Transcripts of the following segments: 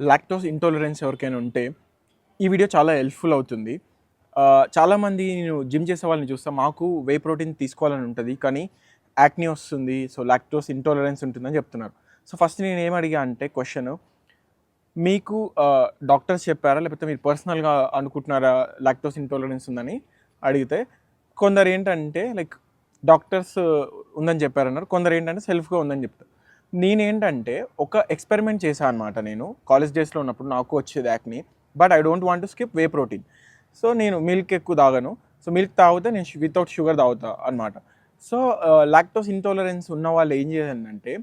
Lactose intolerance ఎవరికైనా ఉంటే ఈ వీడియో చాలా హెల్ప్ఫుల్ అవుతుంది. చాలామంది నేను జిమ్ చేసే వాళ్ళని చూస్తా, మాకు వే ప్రోటీన్ తీసుకోవాలని ఉంటుంది కానీ యాక్నీ వస్తుంది, సో లాక్టోస్ ఇంటాలరెన్స్ ఉంటుందని చెప్తున్నారు. సో ఫస్ట్ నేను ఏం అడిగా అంటే క్వశ్చన్, మీకు డాక్టర్స్ చెప్పారా లేకపోతే మీరు పర్సనల్గా అనుకుంటున్నారా లాక్టోస్ ఇంటాలరెన్స్ ఉందని అడిగితే, కొందరు ఏంటంటే లైక్ డాక్టర్స్ ఉందని చెప్పారన్నారు, కొందరు ఏంటంటే సెల్ఫ్గా ఉందని చెప్తారు. నేనేంటంటే ఒక ఎక్స్పెరిమెంట్ చేశాను అనమాట. నేను కాలేజ్ డేస్లో ఉన్నప్పుడు నాకు వచ్చేది acne, but I don't want to skip whey protein. So నేను మిల్క్ ఎక్కువ తాగను, సో మిల్క్ తాగితే నేను వితౌట్ షుగర్ తాగుతా అనమాట. సో లాక్టోస్ ఇంటాలరెన్స్ ఉన్న వాళ్ళు ఏం చేయాలంటే,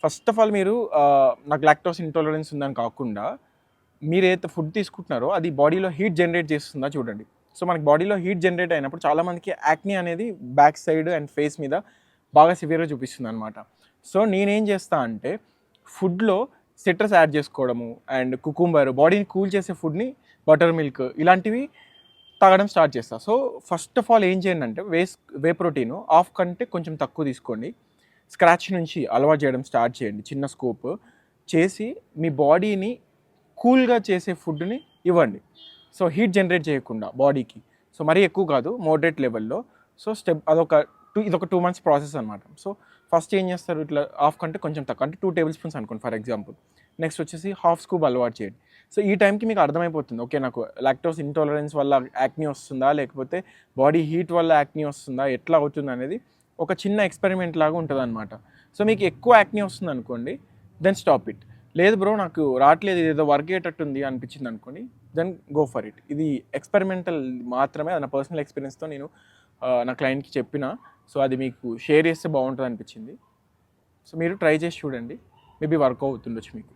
ఫస్ట్ ఆఫ్ ఆల్ మీరు నాకు లాక్టోస్ ఇంటాలరెన్స్ ఉందని కాకుండా మీరైతే ఫుడ్ తీసుకుంటున్నారో అది బాడీలో హీట్ జనరేట్ చేస్తుందా చూడండి. సో మనకి బాడీలో హీట్ జనరేట్ అయినప్పుడు చాలామందికి యాక్నీ అనేది బ్యాక్ సైడ్ అండ్ ఫేస్ మీద బాగా సివియర్గా చూపిస్తుంది అనమాట. సో నేనేం చేస్తా అంటే ఫుడ్లో సిట్రస్ యాడ్ చేసుకోవడము అండ్ కుకుంబర్, బాడీని కూల్ చేసే ఫుడ్ని, బటర్ మిల్క్ ఇలాంటివి తాగడం స్టార్ట్ చేస్తా. సో ఫస్ట్ ఆఫ్ ఆల్ ఏం చేయండి అంటే వే ప్రోటీన్ హాఫ్ కంటే కొంచెం తక్కువ తీసుకోండి. స్క్రాచ్ నుంచి అలవాటు చేయడం స్టార్ట్ చేయండి, చిన్న స్కోప్ చేసి మీ బాడీని కూల్గా చేసే ఫుడ్ని ఇవ్వండి. సో హీట్ జనరేట్ చేయకుండా బాడీకి, సో మరీ ఎక్కువ కాదు, మోడరేట్ లెవెల్లో. సో ఇదొక 2 months ప్రాసెస్ అనమాట. సో ఫస్ట్ ఏం చేస్తారు, ఇట్లా హాఫ్ కంటే కొంచెం తక్కువ అంటే 2 tablespoons అనుకోండి ఫర్ ఎగ్జాంపుల్. నెక్స్ట్ వచ్చేసి హాఫ్ స్కూప్ అలవాటు చేయండి. సో ఈ టైంకి మీకు అర్థమైపోతుంది, ఓకే నాకు లాక్టోస్ ఇంటాలరెన్స్ వల్ల యాక్నీ వస్తుందా లేకపోతే బాడీ హీట్ వల్ల యాక్నీ వస్తుందా, ఎట్లా అవుతుంది అనేది ఒక చిన్న ఎక్స్పెరిమెంట్ లాగా ఉంటుంది అనమాట. సో మీకు ఎక్కువ యాక్నీ వస్తుంది అనుకోండి, దెన్ స్టాప్ ఇట్. లేదు బ్రో నాకు రావట్లేదు, ఏదో వర్క్ అయ్యేటట్టుంది అనిపించింది అనుకోండి, దెన్ గో ఫర్ ఇట్. ఇది ఎక్స్పెరిమెంటల్ మాత్రమే, అది నా పర్సనల్ ఎక్స్పీరియన్స్తో నేను నా క్లయింట్కి చెప్పిన. సో అది మీకు షేర్ చేస్తే బాగుంటుంది అనిపించింది. సో మీరు ట్రై చేసి చూడండి, మేబీ వర్క్ అవుతుండొచ్చు మీకు.